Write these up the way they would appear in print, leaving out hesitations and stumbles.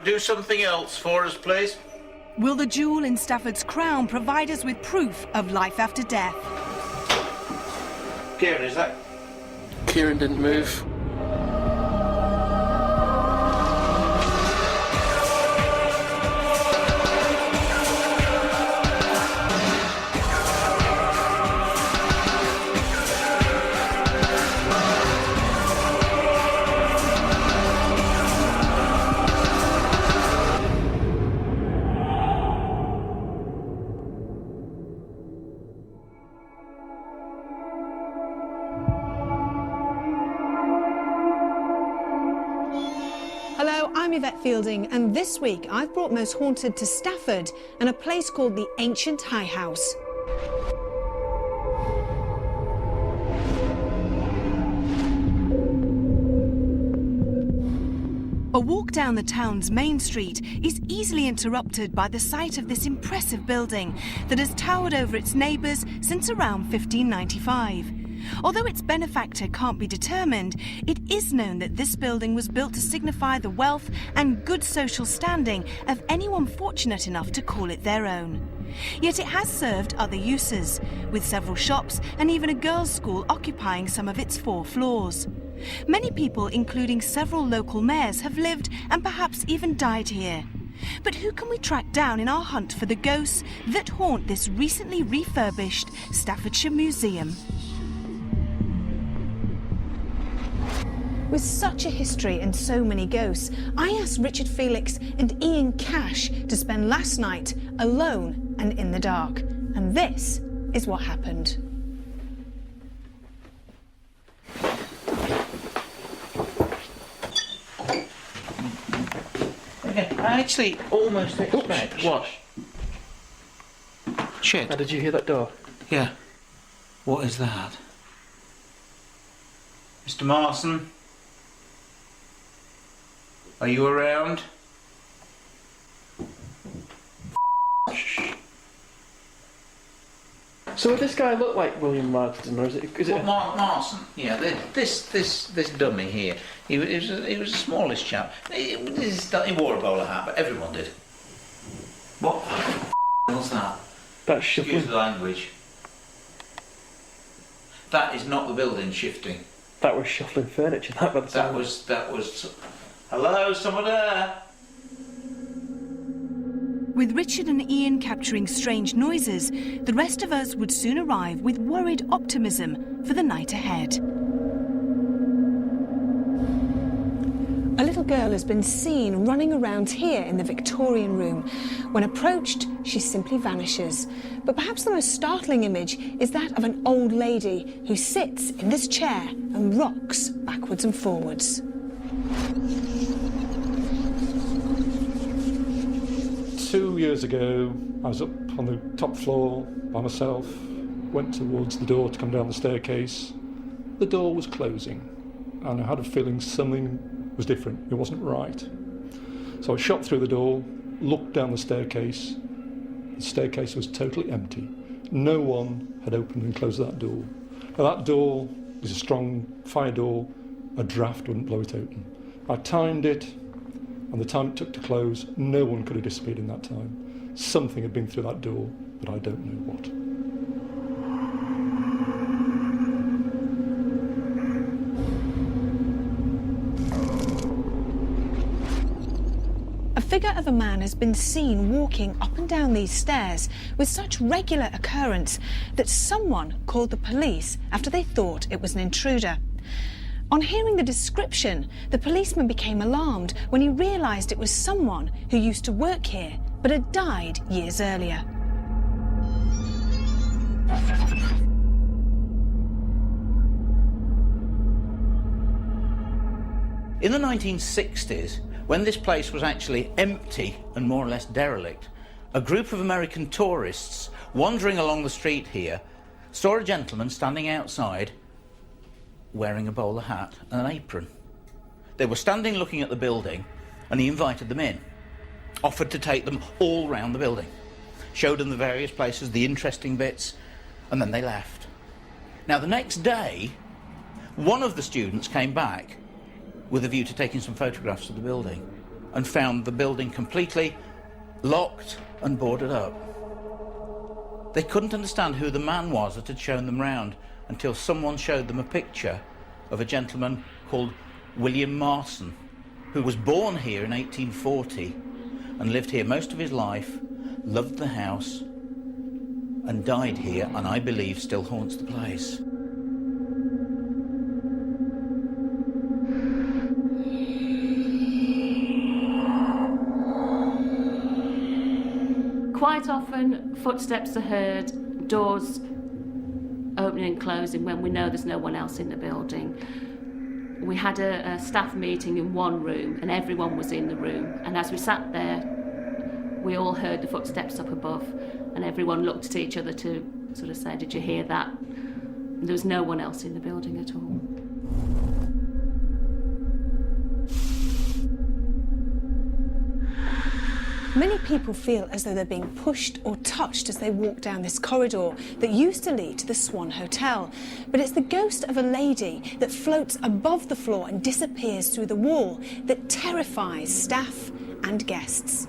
Do something else for us, please. Will the jewel in Stafford's crown provide us with proof of life after death? Kieran, is that... Kieran didn't move. Hello, I'm Yvette Fielding, and this week I've brought Most Haunted to Stafford and a place called the Ancient High House. A walk down the town's main street is easily interrupted by the sight of this impressive building that has towered over its neighbours since around 1595. Although its benefactor can't be determined, it is known that this building was built to signify the wealth and good social standing of anyone fortunate enough to call it their own. Yet it has served other uses, with several shops and even a girls' school occupying some of its 4 floors. Many people, including several local mayors, have lived and perhaps even died here. But who can we track down in our hunt for the ghosts that haunt this recently refurbished Staffordshire Museum? With such a history and so many ghosts, I asked Richard Felix and Ian Cash to spend last night alone and in the dark. And this is what happened. Okay, I actually almost expect... What? Shit. How did you hear that door? Yeah. What is that? Mr. Marson? Are you around? So would this guy look like William Marsden, or is it? Well, Mark Marson. Yeah, this dummy here. He was the smallest chap. He wore a bowler hat, but everyone did. What the hell's that? That's shuffling. Excuse the language. That is not the building shifting. That was shuffling furniture. That was. Hello, someone there? With Richard and Ian capturing strange noises, the rest of us would soon arrive with worried optimism for the night ahead. A little girl has been seen running around here in the Victorian room. When approached, she simply vanishes. But perhaps the most startling image is that of an old lady who sits in this chair and rocks backwards and forwards. Two years ago, I was up on the top floor by myself, went towards the door to come down the staircase. The door was closing, and I had a feeling something was different. It wasn't right. So I shot through the door, looked down the staircase. The staircase was totally empty. No one had opened and closed that door. Now, that door is a strong fire door. A draft wouldn't blow it open. I timed it, and the time it took to close, no one could have disappeared in that time. Something had been through that door, but I don't know what. A figure of a man has been seen walking up and down these stairs with such regular occurrence that someone called the police after they thought it was an intruder. On hearing the description, the policeman became alarmed when he realised it was someone who used to work here but had died years earlier. In the 1960s, when this place was actually empty and more or less derelict, a group of American tourists wandering along the street here saw a gentleman standing outside wearing a bowler hat and an apron. They were standing looking at the building, and he invited them in, offered to take them all round the building, showed them the various places, the interesting bits, and then they left. Now, the next day, one of the students came back with a view to taking some photographs of the building. and found the building completely locked and boarded up. They couldn't understand who the man was that had shown them round until someone showed them a picture of a gentleman called William Marson, who was born here in 1840 and lived here most of his life, loved the house and died here, and I believe still haunts the place. Quite often, footsteps are heard, doors opening and closing when we know there's no one else in the building. We had a staff meeting in one room and everyone was in the room, and as we sat there we all heard the footsteps up above and everyone looked at each other to sort of say, did you hear that? And there was no one else in the building at all. Many people feel as though they're being pushed or touched as they walk down this corridor that used to lead to the Swan Hotel. But it's the ghost of a lady that floats above the floor and disappears through the wall that terrifies staff and guests.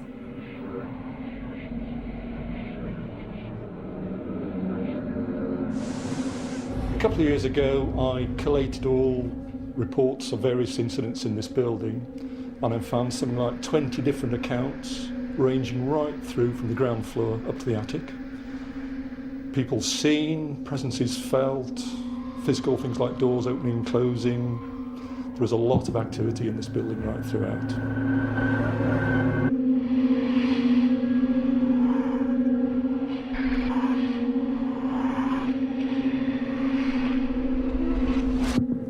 A couple of years ago, I collated all reports of various incidents in this building, and I found something like 20 different accounts ranging right through from the ground floor up to the attic. People seen, presences felt, physical things like doors opening and closing. There was a lot of activity in this building right throughout.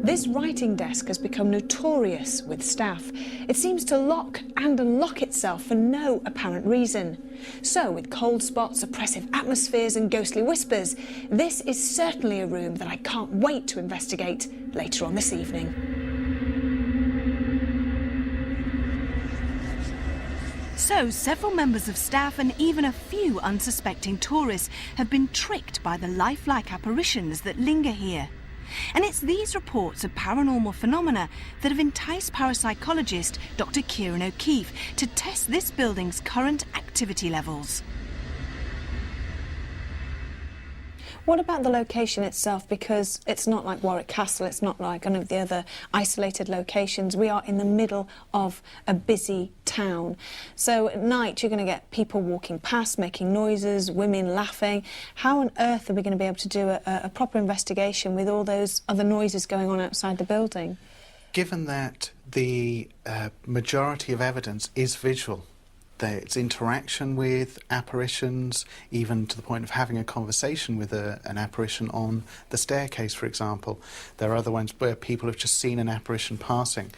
This writing desk has become notorious with staff. It seems to lock and unlock itself for no apparent reason. So, with cold spots, oppressive atmospheres and ghostly whispers, this is certainly a room that I can't wait to investigate later on this evening. So, several members of staff and even a few unsuspecting tourists have been tricked by the lifelike apparitions that linger here. And it's these reports of paranormal phenomena that have enticed parapsychologist Dr. Kieran O'Keefe to test this building's current activity levels. What about the location itself? Because it's not like Warwick Castle, it's not like any of the other isolated locations. We are in the middle of a busy town. So at night you're going to get people walking past, making noises, women laughing. How on earth are we going to be able to do a proper investigation with all those other noises going on outside the building? Given that the majority of evidence is visual, its interaction with apparitions, even to the point of having a conversation with an apparition on the staircase, for example. There are other ones where people have just seen an apparition passing.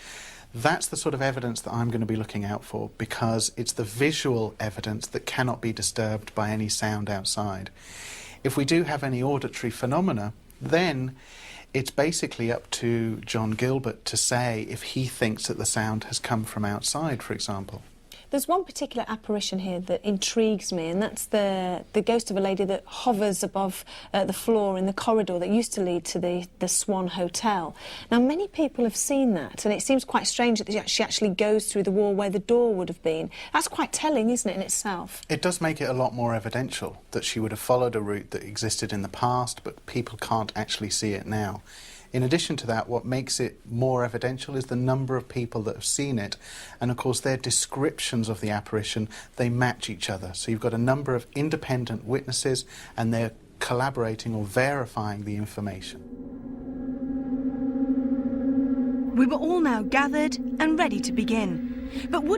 That's the sort of evidence that I'm going to be looking out for, because it's the visual evidence that cannot be disturbed by any sound outside. If we do have any auditory phenomena, then it's basically up to John Gilbert to say if he thinks that the sound has come from outside, for example. There's one particular apparition here that intrigues me, and that's the ghost of a lady that hovers above the floor in the corridor that used to lead to the Swan Hotel. Now, many people have seen that, and it seems quite strange that she actually goes through the wall where the door would have been. That's quite telling, isn't it, in itself? It does make it a lot more evidential that she would have followed a route that existed in the past, but people can't actually see it now. In addition to that, what makes it more evidential is the number of people that have seen it, and of course their descriptions of the apparition, they match each other. So you've got a number of independent witnesses and they're collaborating or verifying the information. We were all now gathered and ready to begin. But would